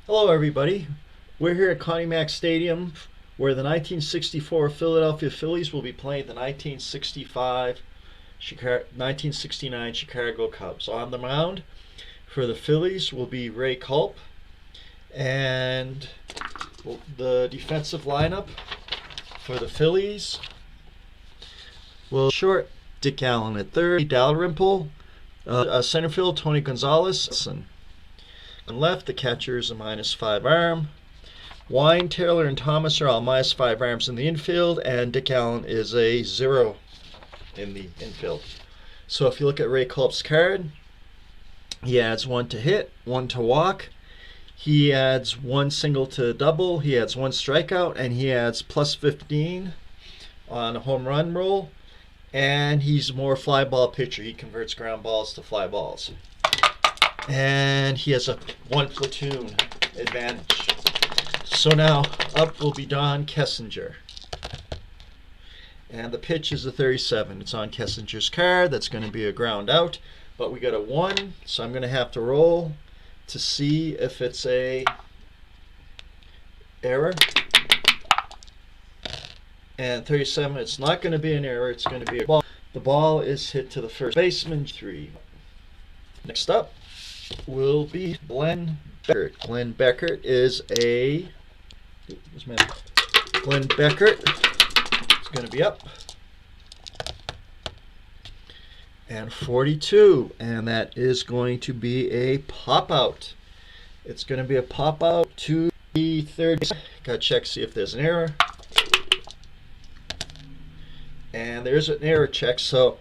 Hello everybody. We're here at Connie Mack Stadium where the 1964 Philadelphia Phillies will be playing the 1969 Chicago Cubs. On the mound for the Phillies will be Ray Culp, and the defensive lineup for the Phillies will short Dick Allen at third, Dalrymple, center field Tony Gonzalez. On left, the catcher is a -5 arm. Wine, Taylor, and Thomas are all -5 arms in the infield, and Dick Allen is a 0 in the infield. So if you look at Ray Culp's card, he adds 1 to hit, 1 to walk. He adds 1 single to double. He adds 1 strikeout, and he adds +15 on a home run roll. And he's more fly ball pitcher. He converts ground balls to fly balls. And he has a 1 platoon advantage. So now up will be Don Kessinger. And the pitch is a 37. It's on Kessinger's card. That's going to be a ground out. But we got a 1, so I'm going to have to roll to see if it's a error. And 37, it's not going to be an error. It's going to be a ball. The ball is hit to the first baseman. 3. Next up will be Glenn Beckert. Glenn Beckert is a... Glenn Beckert is going to be up. And 42. And that is going to be a pop-out. It's going to be a pop-out to the third base. Got to check, see if there's an error. And there's an error check. So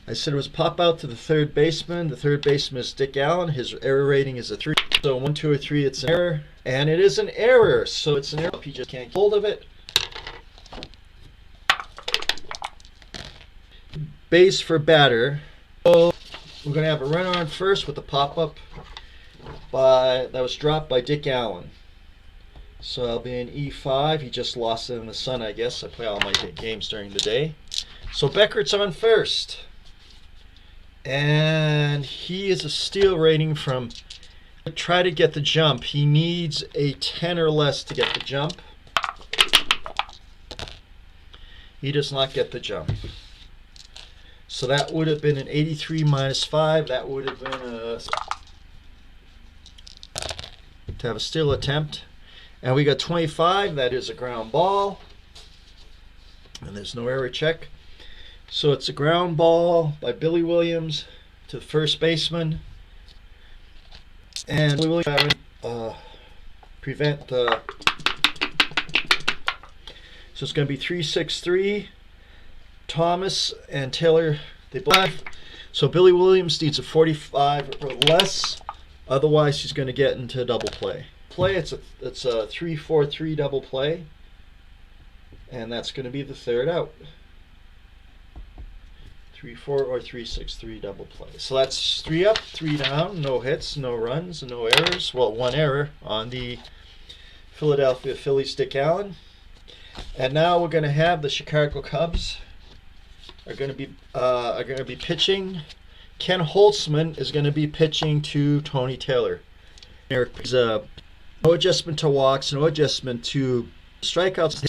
I said it was pop out to the third baseman. The third baseman is Dick Allen. His error rating is a 3. So 1, 2, or 3, it's an error. And it is an error. So it's an error. He just can't get hold of it. Base for batter. So we're going to have a runner on first with a pop-up that was dropped by Dick Allen. So I'll be in E5. He just lost it in the sun, I guess. I play all my games during the day. So Beckert's on first. And he is a steal rating from... Try to get the jump. He needs a 10 or less to get the jump. He does not get the jump. So that would have been an 83 -5. That would have been to have a steal attempt. And we got 25. That is a ground ball. And there's no error check. So it's a ground ball by Billy Williams to the first baseman. And Billy Williams prevent... so it's going to be 3-6-3. Thomas and Taylor, they both. So Billy Williams needs a 45 or less. Otherwise, he's going to get into double play. It's a 3-4-3 double play, and that's going to be the third out. 3-4 or 3-6-3 double play. So that's 3 up, 3 down, no hits, no runs, no errors. Well, 1 error on the Philadelphia Phillies Dick Allen. And now we're going to have the Chicago Cubs are going to be pitching. Ken Holtzman is going to be pitching to Tony Taylor. There's no adjustment to walks, no adjustment to strikeouts.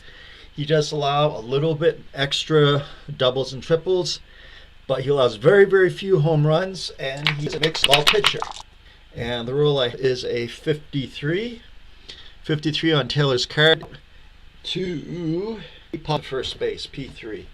He does allow a little bit extra doubles and triples, but he allows very, very few home runs, and he's a mixed ball pitcher. And the rule is a 53. 53 on Taylor's card to first base, P3.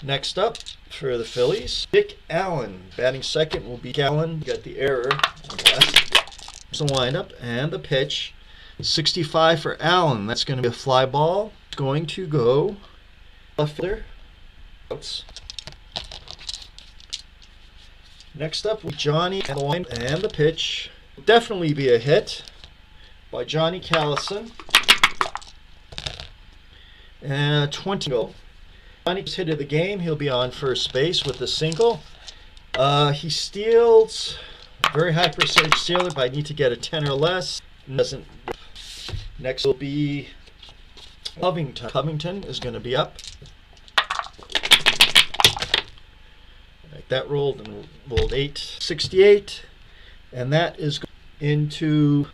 Next up for the Phillies, Dick Allen. Batting second will be Allen. Got the error on the left. The windup and the pitch. 65 for Allen. That's going to be a fly ball. It's going to go left fielder. Next up, Johnny and the wind and the pitch. Definitely be a hit by Johnny Callison. And 20 goal. Johnny's hit of the game. He'll be on first base with a single. He steals. Very high percentage stealer, but I need to get a 10 or less. Doesn't. Next will be Covington. Covington is going to be up. Like that rolled and rolled 868, and that is into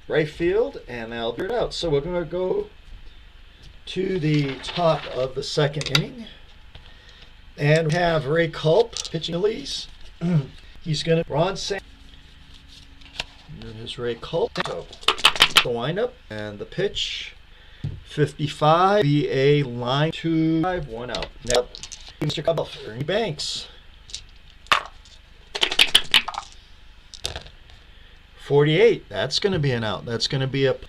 right field, and that'll clear it out. So we're going to go to the top of the second inning, and we have Ray Culp pitching Phillies. He's going to Ron Sam. Here's Ray Culp. So the windup and the pitch. 55. Be a line 2-5, 1 out. Yep. Mr. Cubble, Ernie Banks. 48. That's going to be an out. That's going to be up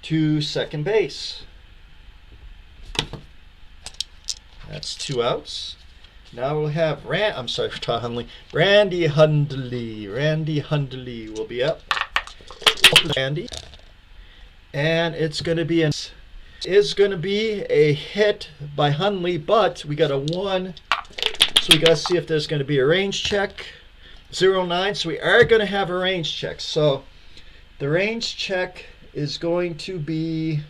to second base. That's 2 outs. Now we'll have Todd Hundley. Randy Hundley. Randy Hundley will be up. Randy. And it's going to be a hit by Hundley, but we got a 1. So we got to see if there's going to be a range check. 0-9. So we are going to have a range check. So the range check is going to be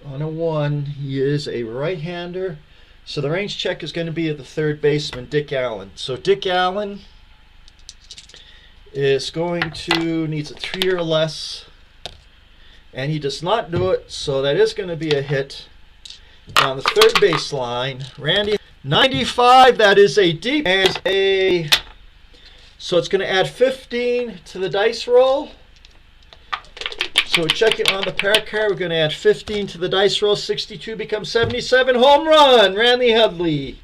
on a 1. He is a right-hander. So the range check is going to be at the third baseman, Dick Allen. So Dick Allen is needs a 3 or less, and he does not do it, so that is going to be a hit down the third base line. Randy, 95, that is a deep, so it's going to add 15 to the dice roll. So we're checking on the pair card. We're going to add 15 to the dice roll. 62 becomes 77. Home run, Randy Hundley.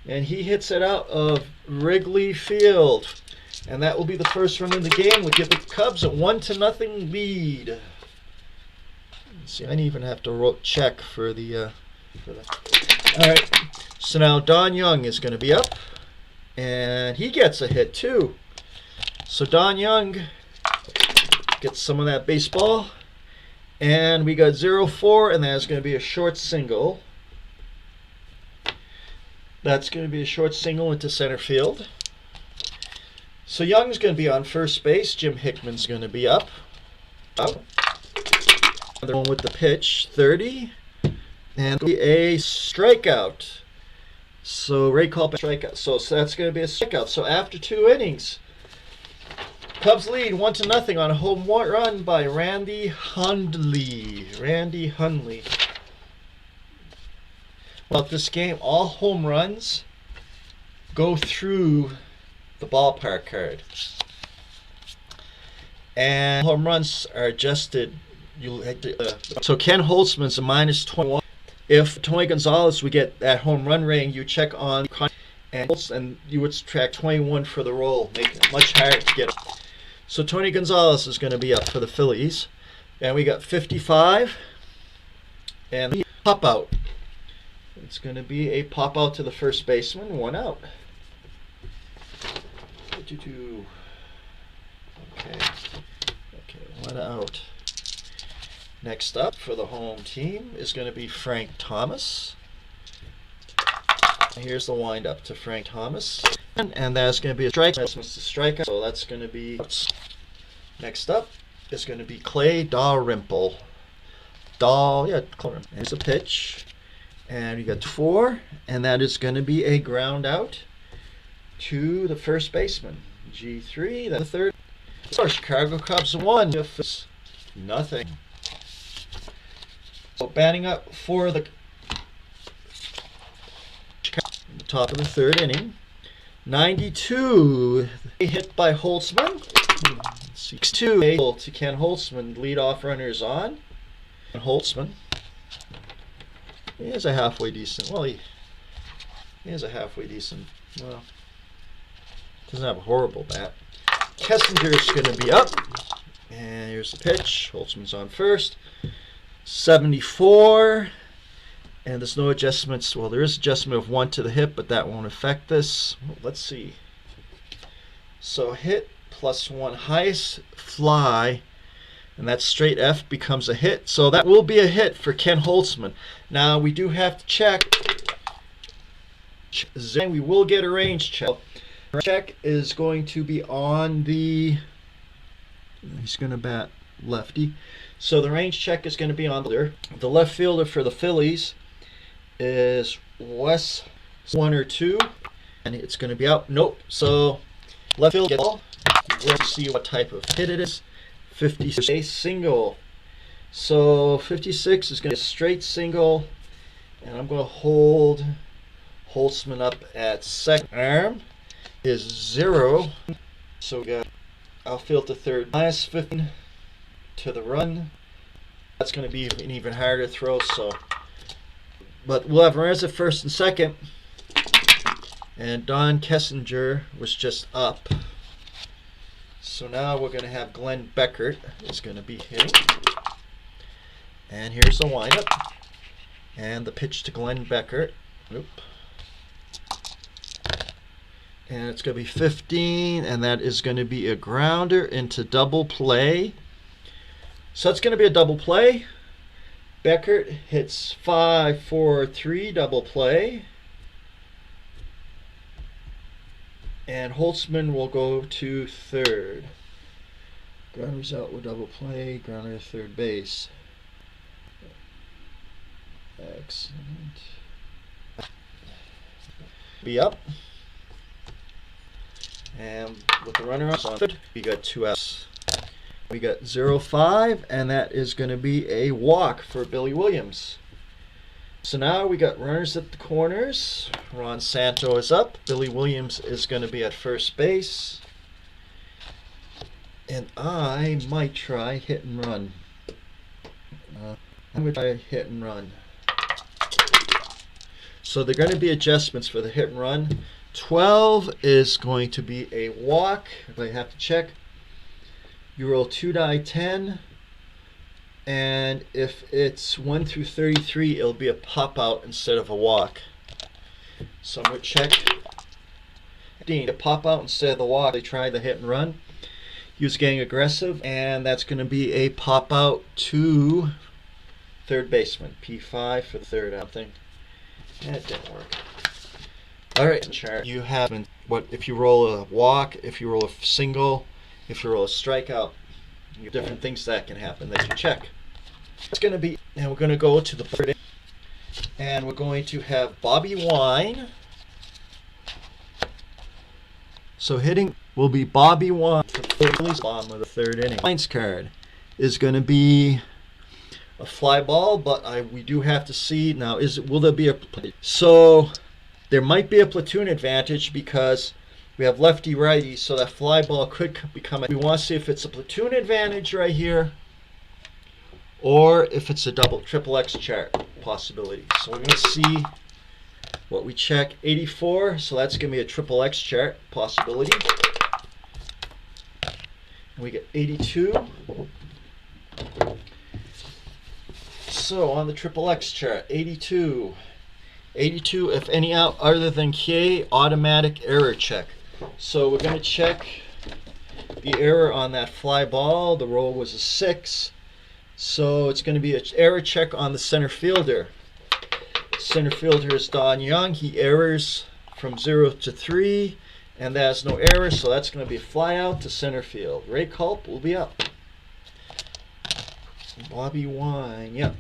And he hits it out of Wrigley Field. And that will be the first run in the game. We'll give the Cubs a 1-0 lead. Let's see, I didn't even have to check for the. All right. So now Don Young is going to be up, and he gets a hit too. So Don Young gets some of that baseball, and we got 0-4, and that's going to be a short single. That's going to be a short single into center field. So Young's going to be on first base. Jim Hickman's going to be up. Another one with the pitch, 30, and a strikeout. So Ray Culp strikeout. So that's going to be a strikeout. So after 2 innings, Cubs lead 1-0 on a home run by Randy Hundley. Randy Hundley. Well, this game, all home runs go through the ballpark card, and home runs are adjusted. So Ken Holtzman's a -21. If Tony Gonzalez would get that home run rating, you check on and you would subtract 21 for the roll, making it much harder to get. So Tony Gonzalez is going to be up for the Phillies, and we got 55, and pop out. It's going to be a pop out to the first baseman, 1 out. Okay, 1 out. Next up for the home team is going to be Frank Thomas. Here's the windup to Frank Thomas, and that's going to be a strike. That's Mr. Strikeout, so that's going to be. Next up is going to be Clay Dalrymple. Here's a pitch, and we got 4, and that is going to be a ground out to the first baseman. G3, then the third. So Chicago Cubs 1, nothing. So batting up for the top of the third inning, 92, hit by Holtzman. 6-2 to Ken Holtzman, leadoff runners on. And Holtzman, he is a halfway decent. Well, he is a halfway decent. Well, doesn't have a horrible bat. Kessinger's going to be up, and here's the pitch. Holtzman's on first. 74, and there's no adjustments. Well, there is adjustment of 1 to the hip, but that won't affect this. Well, let's see. So hit +1, highest fly, and that straight F becomes a hit. So that will be a hit for Ken Holtzman. Now we do have to check. We will get a range check. Check is going to be on the. He's going to bat lefty. So the range check is going to be on there. The left fielder for the Phillies is Wes 1 or 2, and it's going to be out. Nope. So left field gets all. We'll see what type of hit it is. 56, a single. So 56 is going to be a straight single, and I'm going to hold Holtzman up at second. Arm is 0, so we got outfield to third, minus 15 to the run. That's going to be an even harder throw. So, but we'll have runners at first and second, and Don Kessinger was just up. So now we're going to have Glenn Beckert is going to be hitting. And here's the windup. And the pitch to Glenn Beckert. Oop. And it's going to be 15, and that is going to be a grounder into double play. So it's going to be a double play. Beckert hits 5, 4, 3, double play. And Holtzman will go to third. Grounders out with double play, grounder to third base. Excellent. Be up. And with the runner on third, we got 2 outs. We got 0-5, and that is going to be a walk for Billy Williams. So now we got runners at the corners. Ron Santo is up. Billy Williams is going to be at first base. And I might try hit and run. I'm going to try hit and run. So there are going to be adjustments for the hit and run. 12 is going to be a walk. If I have to check. You roll 2 die 10. And if it's 1 through 33, it'll be a pop out instead of a walk. So I'm going to check. A pop out instead of the walk. They tried the hit and run. He was getting aggressive, and that's going to be a pop out to third baseman. P5 for the third out thing. That didn't work. All right, chart. You have what if you roll a walk, if you roll a single, if you roll a strikeout. You have different things that can happen that you check. It's going to be, and we're going to go to the third, and we're going to have Bobby Wine. So hitting will be Bobby Wine for Phillies bottom of the third inning. Wine's card is going to be a fly ball, but we do have to see now. Will there be a so there might be a platoon advantage because we have lefty righty, so that fly ball could become we want to see if it's a platoon advantage right here or if it's a triple X chart possibility. So we're going to see what we check. 84, so that's going to be a triple X chart possibility. And we get 82. So on the triple X chart, 82. 82, if any out other than K, automatic error check. So we're going to check the error on that fly ball. The roll was a 6. So it's going to be an error check on the center fielder. Center fielder is Don Young. He errors from 0 to 3, and there's no error, so that's going to be a fly out to center field. Ray Culp will be up. Bobby Wine, yep.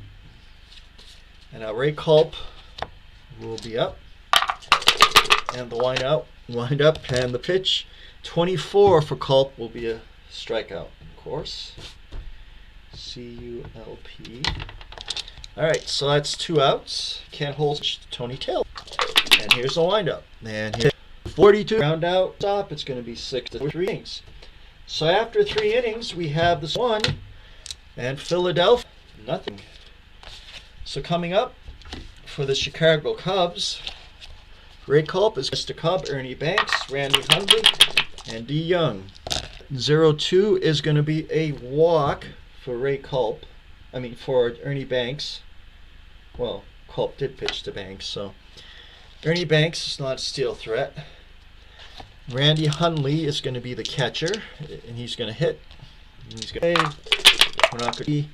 And now Ray Culp will be up. And the wind up, and the pitch. 24 for Culp will be a strikeout, of course. C-U-L-P. All right, so that's 2 outs. Can't hold Tony Taylor. And here's the windup. And here's 42. Round out, stop. It's going to be 6 to 3 innings. So after 3 innings, we have this one. And Philadelphia, nothing. So coming up for the Chicago Cubs, Ray Culp is Mr. Cub, Ernie Banks, Randy Hundley, and D. Young. 0-2 is going to be a walk for Ray Culp. For Ernie Banks. Well, Culp did pitch to Banks, so Ernie Banks is not a steal threat. Randy Hundley is going to be the catcher, and he's going to hit. And he's going to we're not going to be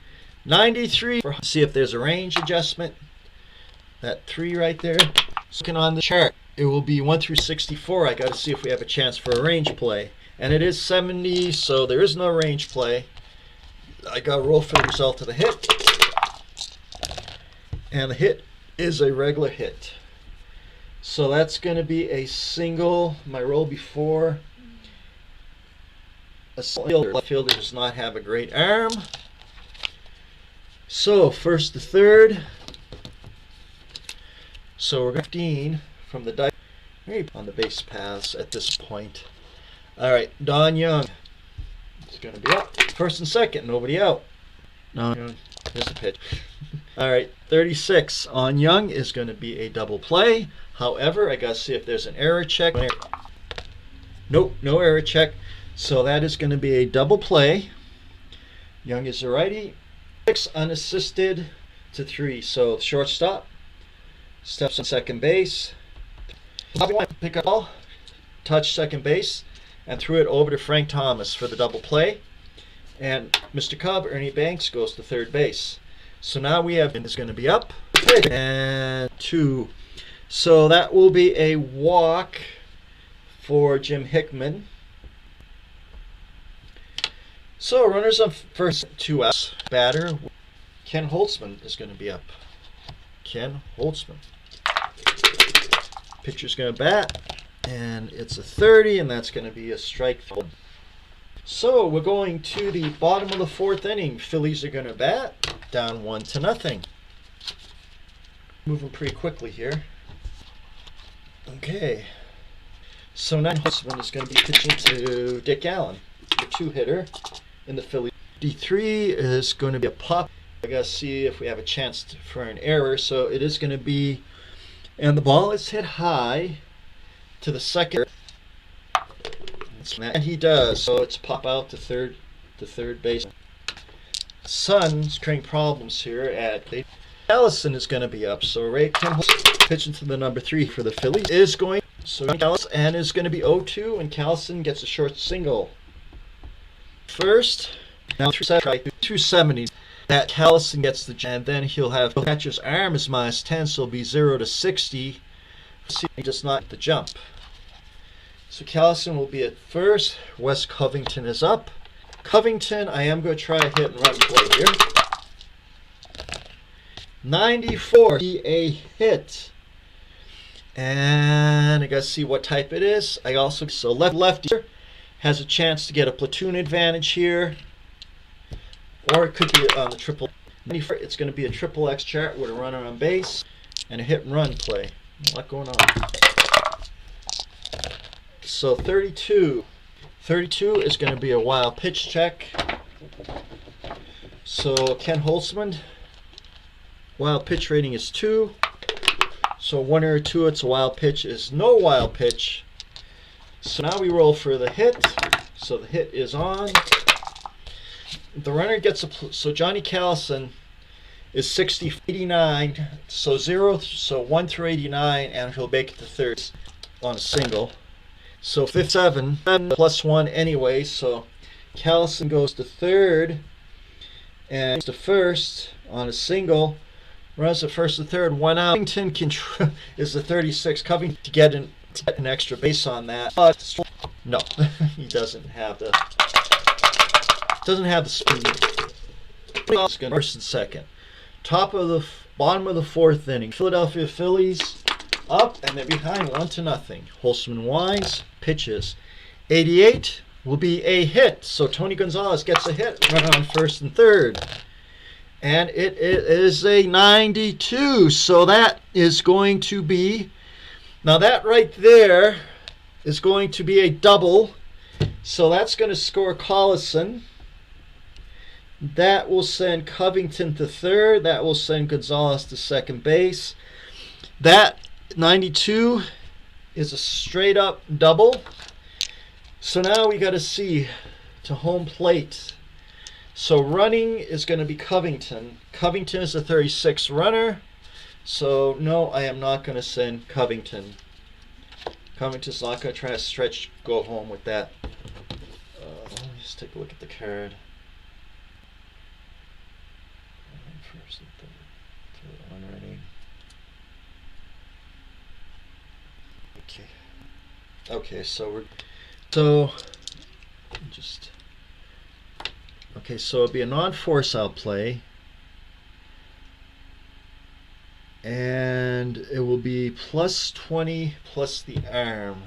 93. See if there's a range adjustment. That 3 right there. So looking on the chart, it will be 1 through 64. I got to see if we have a chance for a range play, and it is 70, so there is no range play. I got to roll for the result of the hit. And the hit is a regular hit. So that's going to be a single. My roll before a fielder. Left fielder does not have a great arm. So first to third. So we're 15 from the dice on the base paths at this point. All right, Don Young is going to be up. First and second, nobody out. No, there's a pitch. All right, 36 on Young is going to be a double play. However, I got to see if there's an error check. Nope, no error check. So that is going to be a double play. Young is a righty. 6 unassisted to 3. So shortstop steps on second base. Pick up ball, touch second base, and threw it over to Frank Thomas for the double play. And Mr. Cub, Ernie Banks, goes to third base. So now we have is going to be up and 2. So that will be a walk for Jim Hickman. So runners on first, 2 outs. Batter Ken Holtzman is going to be up. Ken Holtzman. Pitcher's going to bat, and it's a 30, and that's going to be a strike. So we're going to the bottom of the 4th inning. Phillies are going to bat, down 1-0. Moving pretty quickly here. Okay. So now Holtzman is going to be pitching to Dick Allen, the 2-hitter in the Phillies. D3 is going to be a pop. I got to see if we have a chance for an error. So it is going to be, and the ball is hit high to the second. And he does. So it's pop out to third base. Sun's creating problems here at Allison is going to be up. So Ray Kimball pitching to the number 3 for the Phillies is going. So Callison and is going to be 0-2, and Callison gets a short single. First, now 270. That Callison gets the, and then he'll have catcher's arm is -10, so it'll be 0-60. He does not get the jump. So Callison will be at first. Wes Covington is up. Covington, I am going to try a hit and run play here. 94, a hit. And I got to see what type it is. I also, so lefty has a chance to get a platoon advantage here. Or it could be on the triple. It's going to be a triple X chart with a runner on base and a hit and run play. A lot going on. So 32. 32 is going to be a wild pitch check. So Ken Holtzman, wild pitch rating is 2. So 1 or 2, it's a wild pitch, is no wild pitch. So now we roll for the hit. So the hit is on. The runner gets a, so Johnny Callison is 89, so 1 through 89, and he'll make it to third on a single. So 57 plus 1 anyway, so Callison goes to third and to first on a single. Runs to first and third, 1 out. Covington is the 36. Covington to get an extra base on that. No, he doesn't have the speed. First and second. Bottom of the 4th inning. Philadelphia Phillies up, and they're behind 1-0. Holtzman winds, pitches. 88 will be a hit. So Tony Gonzalez gets a hit, run on first and third. And it is a 92. So that is going to be, now that right there is going to be a double. So that's going to score Collison. That will send Covington to third. That will send Gonzalez to second base. That 92 is a straight up double. So now we got to see to home plate. So running is going to be Covington. Covington is a 36 runner. So no, I am not going to send Covington. Covington's not going to try to stretch, go home with that. Let me just take a look at the card. First and third one ready. Okay, so it'll be a non-force out play, and it will be plus 20 plus the arm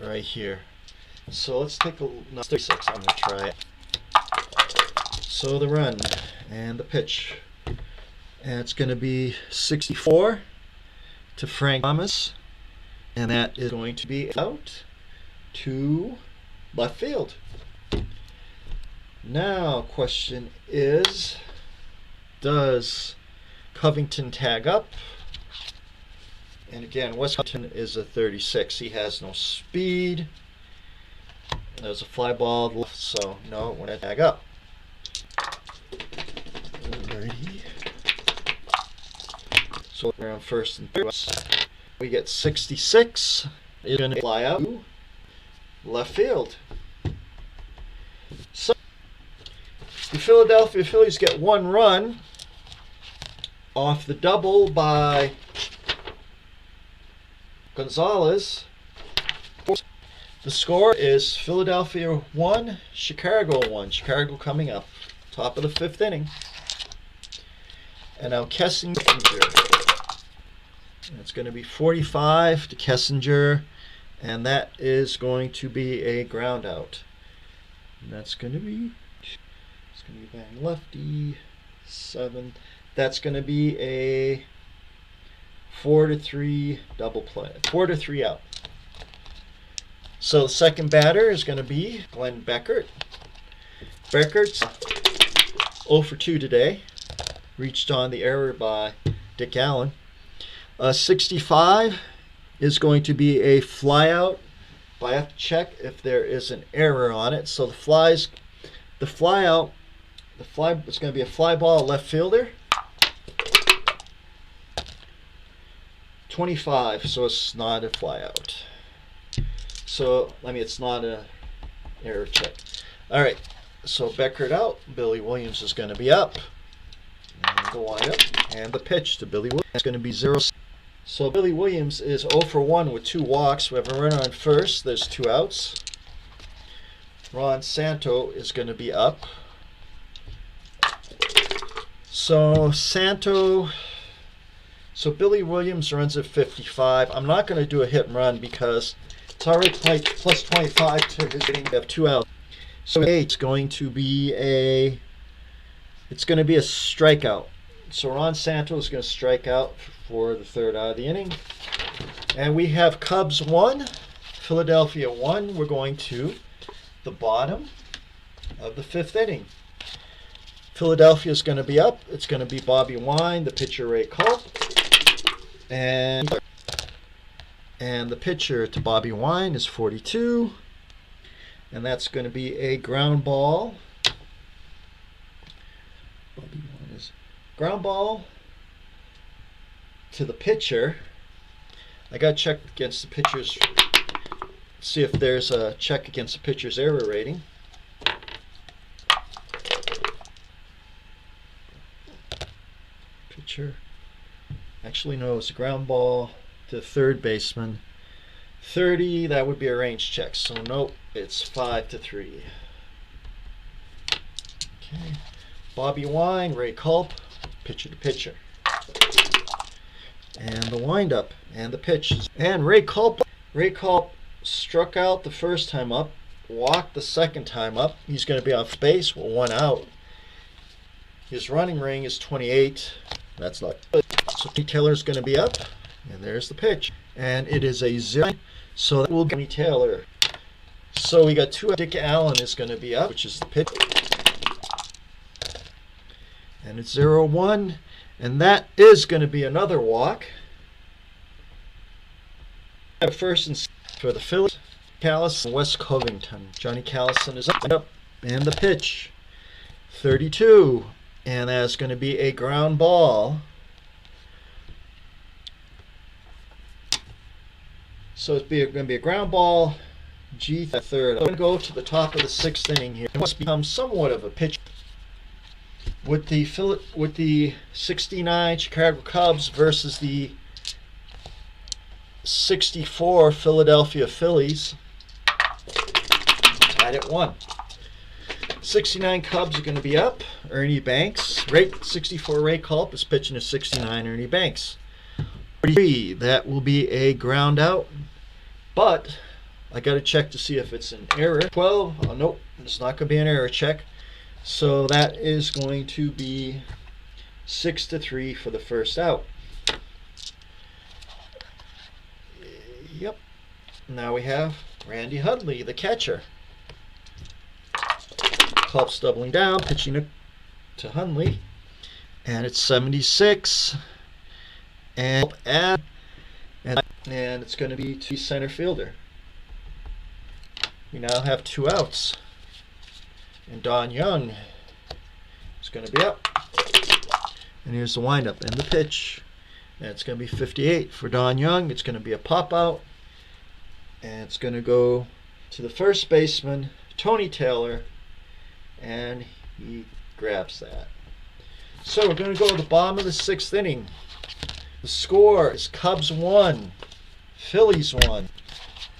right here. So let's take a no, 36. I'm going to try it. So the run and the pitch. And it's going to be 64 to Frank Thomas. And that is going to be out to left field. Now, question is, does Covington tag up? And again, Washington is a 36. He has no speed. There's a fly ball, so no, we're going to tag up. Alrighty. So we're on first and third. We get 66. It's going to fly out to left field. So the Philadelphia Phillies get one run off the double by Gonzalez. The score is Philadelphia 1, Chicago 1. Chicago coming up. Top of the fifth inning. And now Kessinger. It's going to be 45 to Kessinger. And that is going to be a ground out. And that's going to be, it's going to be bang lefty, 7. That's going to be a 4-3 double play. 4-3 out. So the second batter is going to be Glenn Beckert. Beckert's 0 for 2 today. Reached on the error by Dick Allen. 65 is going to be a fly out. But I have to check if there is an error on it. So the fly out, it's going to be a fly ball left fielder. 25, so it's not a fly out. So, it's not a error check. All right, so Beckert out. Billy Williams is going to be up. And the windup and the pitch to Billy Williams is going to be 0. So Billy Williams is 0 for 1 with 2 walks. We have a runner on first. There's 2 outs. Ron Santo is going to be up. So Billy Williams runs at 55. I'm not going to do a hit and run because it's already plus 25 to his hitting. We have 2 outs. So it's going to be a strikeout. So Ron Santos is going to strike out for the third out of the inning. And we have Cubs 1, Philadelphia 1. We're going to the bottom of the fifth inning. Philadelphia is going to be up. It's going to be Bobby Wine, the pitcher Ray Culp. And the pitcher to Bobby Wine is 42. And that's going to be a ground ball. Bobby Wine is ground ball to the pitcher. I got to check against the pitcher's, see if there's a check against the pitcher's error rating. Pitcher. Actually, no, it's a ground ball to the third baseman. 30, that would be a range check. So, nope, it's 5-3. Okay. Bobby Wine, Ray Culp, pitcher to pitcher. And the windup and the pitch. And Ray Culp struck out the first time up, walked the second time up. He's going to be off base with 1 out. His running ring is 28. That's not good. So Tony Taylor's going to be up, and there's the pitch. And it is a 0. So that will be Tony Taylor. So we got 2. Dick Allen is going to be up, which is the pitch. And it's 0-1. And that is going to be another walk. First and for the Phillies, Callison and Wes Covington. Johnny Callison is up, and the pitch, 32, and that's going to be a ground ball. So it's going to be a ground ball, G third. I'm going to go to the top of the 6th inning here. It must become somewhat of a pitch. With the 69 Chicago Cubs versus the 64 Philadelphia Phillies, tied at 1. 69 Cubs are going to be up. Ernie Banks. 64 Ray Culp is pitching to 69 Ernie Banks. 43, that will be a ground out. But I got to check to see if it's an error. 12. Oh, nope, it's not going to be an error check. So that is going to be 6-3 for the first out. Yep. Now we have Randy Hundley, the catcher. Culp's doubling down, pitching to Hundley. And it's 76. And it's going to be to center fielder. We now have 2 outs. And Don Young is going to be up. And here's the windup and the pitch. And it's going to be 58 for Don Young. It's going to be a pop out. And it's going to go to the first baseman, Tony Taylor. And he grabs that. So we're going to go to the bottom of the 6th inning. The score is Cubs 1, Phillies 1.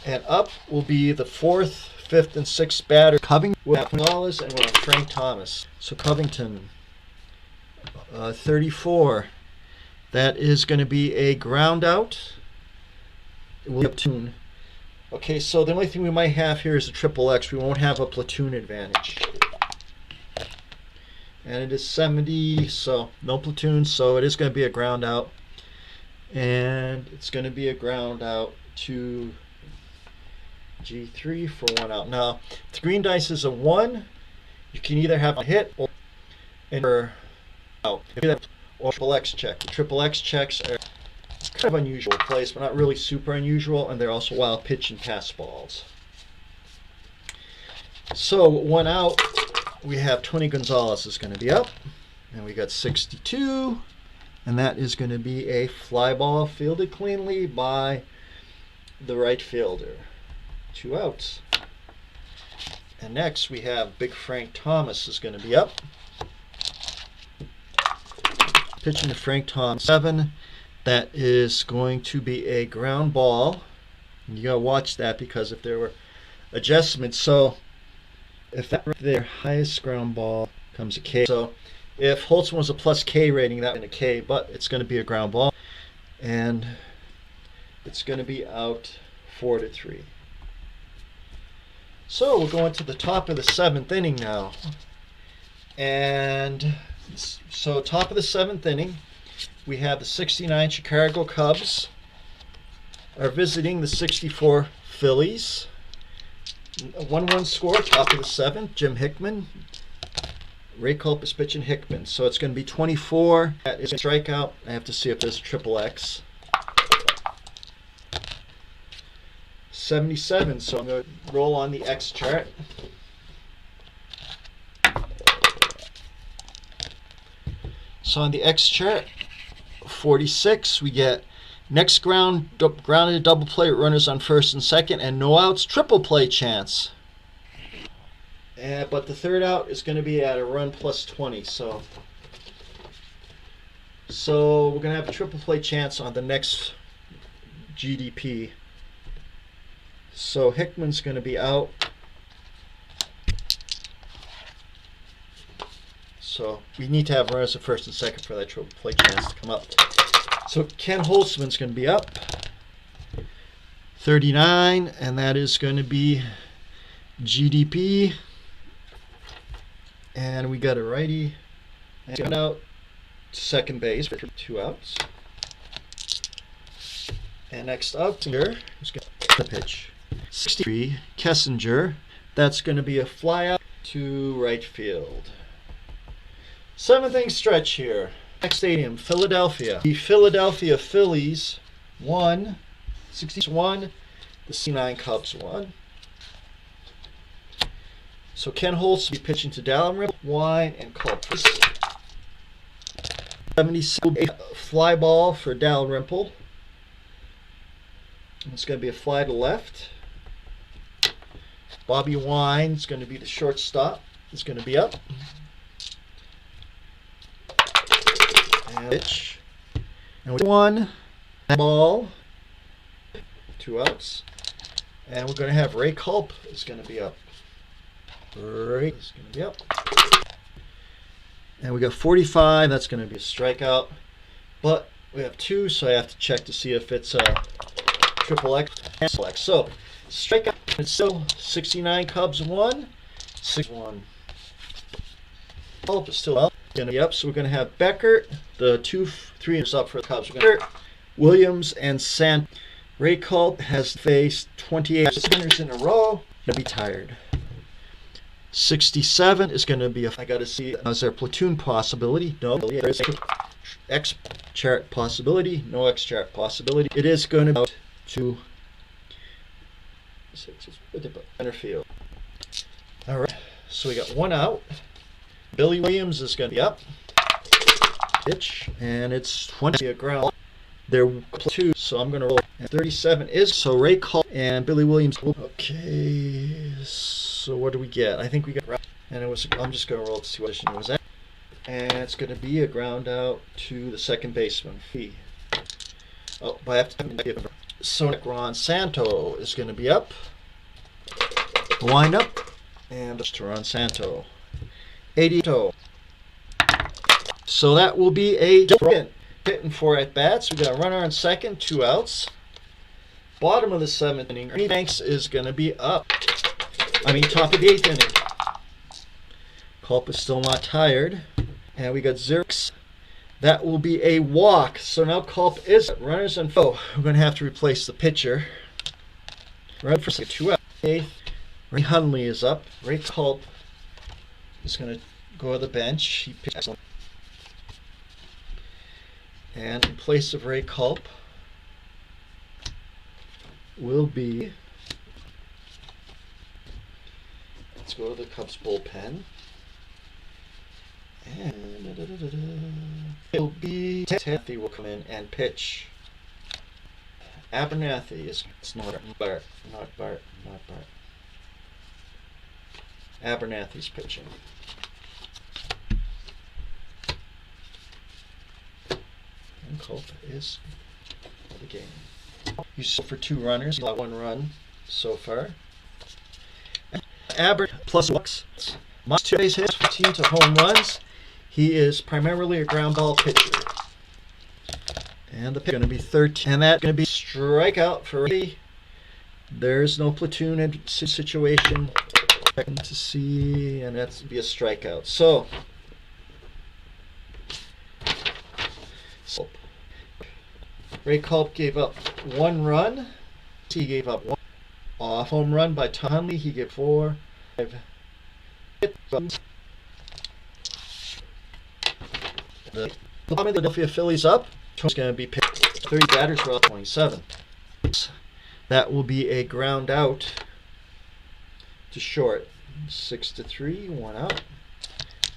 And up will be the 4th, 5th, and 6th batter. Covington will have Gonzalez and we'll have Frank Thomas. So Covington, 34. That is going to be a ground out. It will be a platoon. Okay, so the only thing we might have here is a triple X. We won't have a platoon advantage. And it is 70, so no platoon, so it is going to be a ground out. And it's going to be a ground out to G3 for 1 out. Now, the green dice is a 1. You can either have a hit or out. Or triple X check. The triple X checks are kind of unusual plays, but not really super unusual, and they're also wild pitch and pass balls. So 1 out, we have Tony Gonzalez is going to be up, and we got 62, and that is going to be a fly ball fielded cleanly by the right fielder. 2 outs. And next we have Big Frank Thomas is going to be up. Pitching to Frank Thomas, 7. That is going to be a ground ball. And you got to watch that because if there were adjustments, so if that were their highest ground ball comes a K. So if Holtzman was a plus K rating, that would be a K, but it's going to be a ground ball. And it's going to be out 4-3. So we're going to the top of the 7th inning now. And so top of the 7th inning, we have the 69 Chicago Cubs are visiting the 64 Phillies. A 1-1 score, top of the 7th. Jim Hickman. Ray Culp is pitching Hickman. So it's going to be 24. That is a strikeout. I have to see if there's a triple X. 77. So I'm going to roll on the X chart. So on the X chart, 46, we get next grounded double play with runners on first and second, and no outs, triple play chance. But the 3rd out is going to be at a run plus 20. So we're going to have a triple play chance on the next GDP. So Hickman's going to be out. So we need to have runners at first and second for that triple play chance to come up. So Ken Holtzman's going to be up. 39, and that is going to be GDP. And we got a righty. And out to second base for 2 outs. And next up here is going to pitch. 63, Kessinger. That's going to be a fly out to right field. 7th inning stretch here. Next stadium, Philadelphia. The Philadelphia Phillies won. 61. The 69 Cubs won. So Ken Holtz will be pitching to Dalrymple, Wine, and Culp. 76 fly ball for Dalrymple. It's going to be a fly to left. Bobby Wine is going to be the shortstop. It's going to be up. And pitch. And we 1 ball. 2 outs. And we're going to have Ray Culp is going to be up. Ray is going to be up. And we got 45. That's going to be a strikeout. But we have 2, so I have to check to see if it's a triple X. So Strikeout. It's still 69 Cubs 1, 6-1. Culp is still up. Going to be up, so we're going to have Beckert, the 2-3 is up for the Cubs. We're going to Williams and Sant. Ray Culp has faced 28 sinners in a row. Going to be tired. 67 is going to be I got to see, is there a platoon possibility? No. There's X chart possibility. No X chart possibility. It is going to be to center field. All right. So we got one out. Billy Williams is going to be up. Pitch, and it's 20 a ground. They're two, so I'm going to roll. And 37 is so Ray Culp and Billy Williams. Okay, so what do we get? I think we got, and it was. I'm just going to roll to see what position it was at, and it's going to be a ground out to the second baseman. Oh, but I have to. So Ron Santo is going to be up. Wind up, and just to Ron Santo. 80. So that will be a hitting 4 at bats. We got a runner on second, 2 outs. Bottom of the 7th inning, Ernie Banks is going to be up. Top of the 8th inning. Culp is still not tired. And we got Xerx. That will be a walk. So now Culp is runners on. Oh, we're going to have to replace the pitcher. Run for 2 outs. 8th. Ray Hundley is up. Ray Culp is going to go to the bench. He pitched. And in place of Ray Culp will be, let's go to the Cubs bullpen. And it'll be Abernathy will come in and pitch. Abernathy is not Bart. Abernathy's pitching. And Culp is the game. He's for 2 runners. He's got 1 run so far. Aber plus walks. Minus 2 base hits, 15 to home runs. He is primarily a ground ball pitcher. And the pitch is going to be 13. And that's going to be strikeout for Ray. There's no platoon situation. Checking to see, and that's to be a strikeout. So Ray Culp gave up 1 run. He gave up 1 off home run by Hundley. He gave 4. The Philadelphia Phillies up. It's going to be picked. 30 batters for 27. That will be a ground out to short. 6-3, 1 out.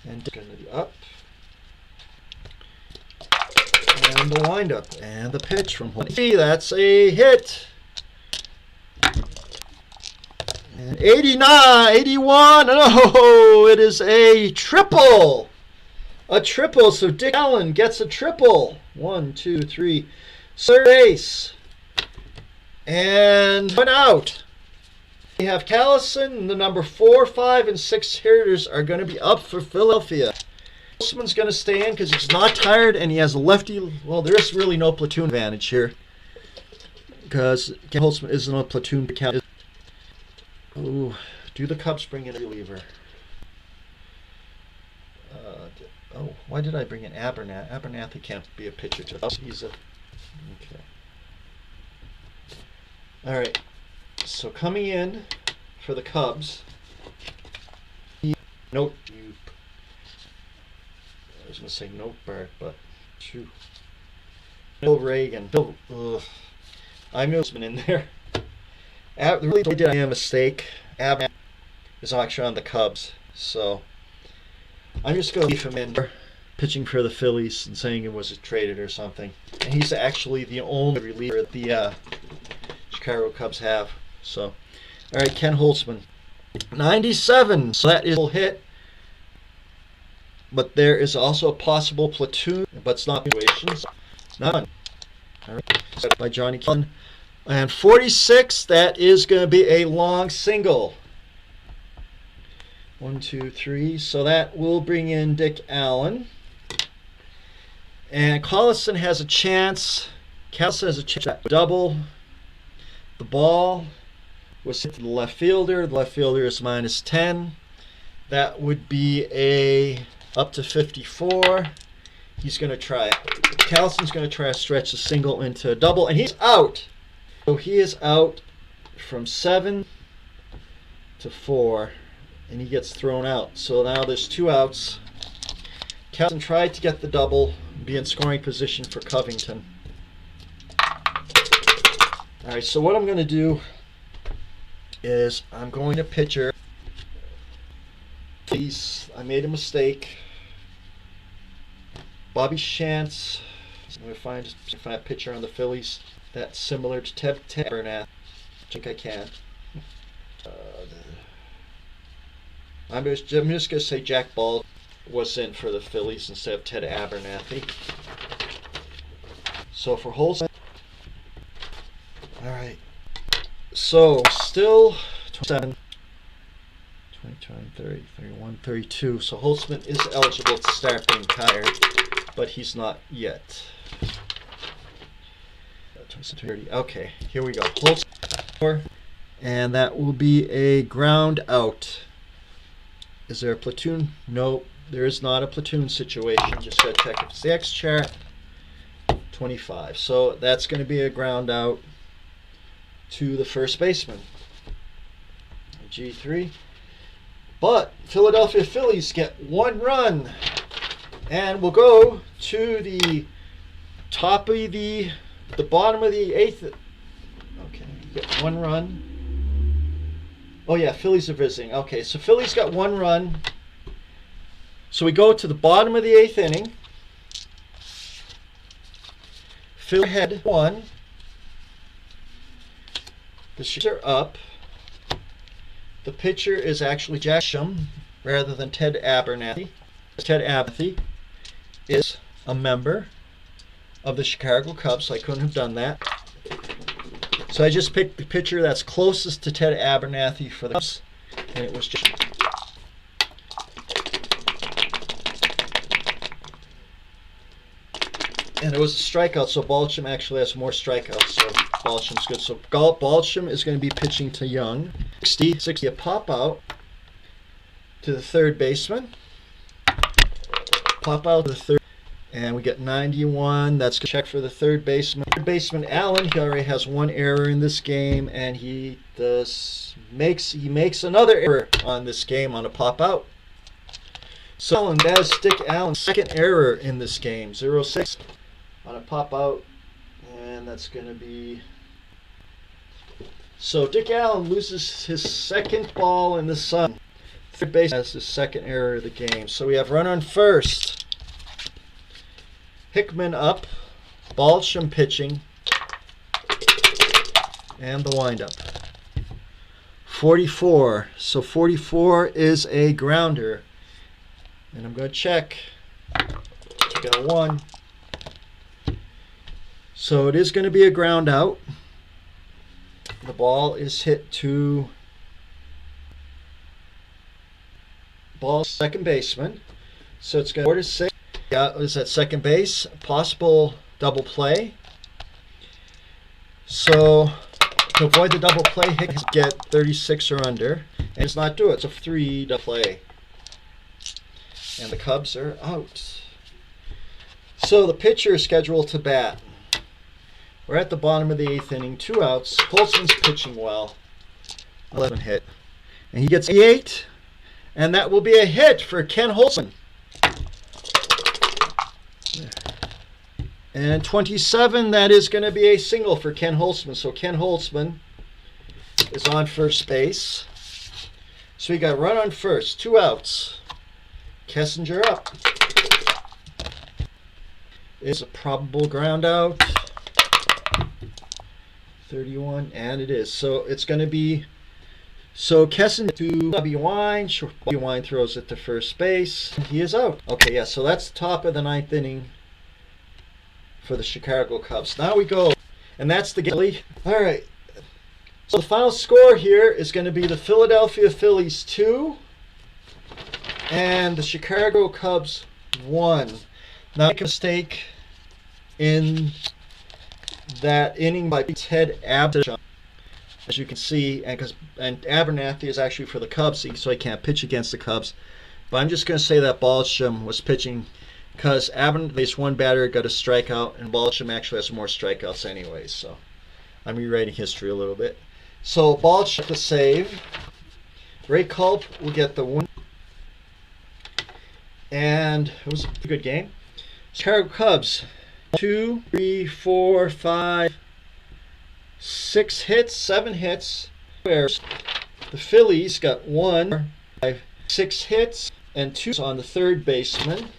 And going to be up. And the windup and the pitch from home. That's a hit. And 89, 81. Oh, it is a triple. A triple. So Dick Allen gets a triple. 1, 2, 3. Third base. And 1 out. We have Callison. The number 4, 5, and 6 hitters are going to be up for Philadelphia. Holtzman's going to stay in because he's not tired and he has a lefty. Well, there is really no platoon advantage here because Holtzman isn't a platoon. Ooh, do the Cubs bring in a reliever? Why did I bring in Abernathy? Abernathy can't be a pitcher to us. He's a. Okay. All right. So coming in for the Cubs. Nope. I was going to say no Bart, but shoot. Bill Reagan. I knew it's been in there. Really did a mistake. Ab is actually on the Cubs, so I'm just going to leave him in pitching for the Phillies and saying it was traded or something. And he's actually the only reliever the Chicago Cubs have. So, all right, Ken Holtzman, 97. So that is a hit. But there is also a possible platoon, but it's not situations. None. All right. Set by Johnny Killen. And 46, that is going to be a long single. 1, 2, 3. So that will bring in Dick Allen. And Collison has a chance. Callison has a chance to double the ball. was hit to the left fielder. The left fielder is -10. That would be a up to 54. He's going to try it. Callson's going to try to stretch the single into a double, and he's out. So he is out from 7 to 4, and he gets thrown out. So now there's 2 outs. Callson tried to get the double, be in scoring position for Covington. All right, so what I'm going to do is I'm going to pitcher. I made a mistake. Bobby Shantz. I'm going to find a pitcher on the Phillies that's similar to Ted Abernathy. I think I can. I'm just going to say Jack Ball was in for the Phillies instead of Ted Abernathy. So for Holtzman, all right. So still 27, 29, 30, 31, 32. So Holtzman is eligible to start being tired, but he's not yet. 30. Okay, here we go. Holtzman, and that will be a ground out. Is there a platoon? No, there is not a platoon situation. Just gotta check if it's the X chart. 25. So that's going to be a ground out to the first baseman. G3. But Philadelphia Phillies get 1 run, and we'll go to the top of the bottom of the 8th. Okay, get 1 run. Oh yeah, Phillies are visiting. Okay, so Phillies got 1 run. So we go to the bottom of the 8th inning. Phillies head 1. The Ships are up. The pitcher is actually Jack Shum rather than Ted Abernathy. Ted Abernathy is a member of the Chicago Cubs, so I couldn't have done that. So I just picked the pitcher that's closest to Ted Abernathy for the Cubs, and it was just. And it was a strikeout, so Balcham actually has more strikeouts, so Balcham's good. So Balcham is going to be pitching to Young. 60, a pop out to the third baseman. Pop out to the third, and we get 91. That's going to check for the third baseman. Third baseman Allen, he already has 1 error in this game, and he makes another error on this game on a pop out. So Allen, that is Dick Allen's 2nd error in this game. 0-6 on a pop out, and that's going to be. So Dick Allen loses his 2nd ball in the sun. Third base has his 2nd error of the game. So we have run on first. Hickman up. Balcham pitching. And the windup. 44. So 44 is a grounder. And I'm going to check. Check out 1. So it is going to be a ground out. The ball is hit to second baseman. So it's going to 4-6. Yeah, is at second base. Possible double play. So to avoid the double play, Hicks get 36 or under. And does not do it. So 3 double play. And the Cubs are out. So the pitcher is scheduled to bat. We're at the bottom of the 8th inning, 2 outs. Holtzman's pitching well. 11 hit. And he gets 8. And that will be a hit for Ken Holtzman. And 27, that is going to be a single for Ken Holtzman. So Ken Holtzman is on first base. So we got run on first, 2 outs. Kessinger up. Is a probable ground out. 31, and it is. So it's going to be. So Kessinger to Bobby Wine. Bobby Wine throws it to first base. He is out. Okay, yeah. So that's the top of the 9th inning for the Chicago Cubs. Now we go, and that's the game. All right. So the final score here is going to be the Philadelphia Phillies 2 and the Chicago Cubs 1. Now, make a mistake in that inning by Ted Abernathy. as you can see, and Abernathy is actually for the Cubs, so he can't pitch against the Cubs. But I'm just going to say that Balcham was pitching because Abernathy's one batter got a strikeout, and Balcham actually has more strikeouts anyways. So I'm rewriting history a little bit. So Balcham the save. Ray Culp will get the win. And it was a pretty good game. Chicago Cubs, 2, 3, 4, 5, 6 hits, 7 hits. The Phillies got 1, 5, 6 hits, and 2 on the third baseman.